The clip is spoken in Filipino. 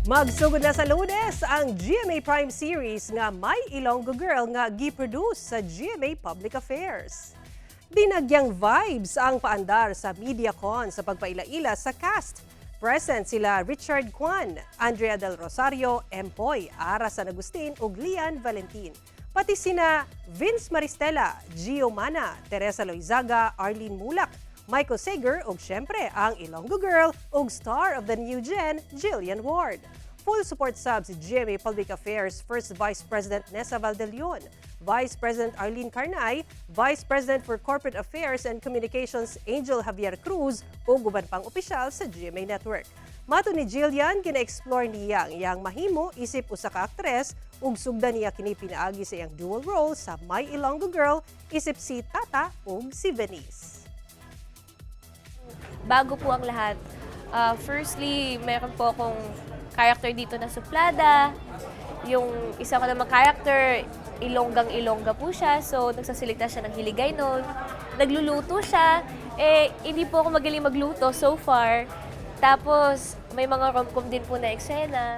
Magsugod na sa Lunes ang GMA Prime Series nga My Ilonggo Girl nga gi-produce sa GMA Public Affairs. Dinagyang vibes ang paandar sa MediaCon sa pagpailaila sa cast. Present sila Richard Kwan, Andrea Del Rosario, Empoy, Ara San Agustin ug Lian Valentin. Pati sina Vince Maristela, Gio Mana, Teresa Loizaga, Arlene Mulak, Michael Sager ug syempre ang Ilonggo Girl ug star of the new gen, Jillian Ward. Full support sub si GMA Public Affairs First Vice President Nessa Valdelion, Vice President Arlene Carnay, Vice President for Corporate Affairs and Communications Angel Javier Cruz ug uban pang opisyal sa GMA Network. Mato ni Jillian, gina-explore niya iyang mahimo isip usa ka aktres ug sugdan niya kini pinaagi sa iyang dual role sa My Ilonggo Girl isip si Tata ug si Venice. Bago po ang lahat, firstly, meron po akong character dito na suplada. Yung isa ko namang character, Ilonggang-Ilongga po siya. So, nagsasalita siya ng hiligay noon. Nagluluto siya. Hindi po ako magaling magluto so far. Tapos, may mga rom-com din po na eksena.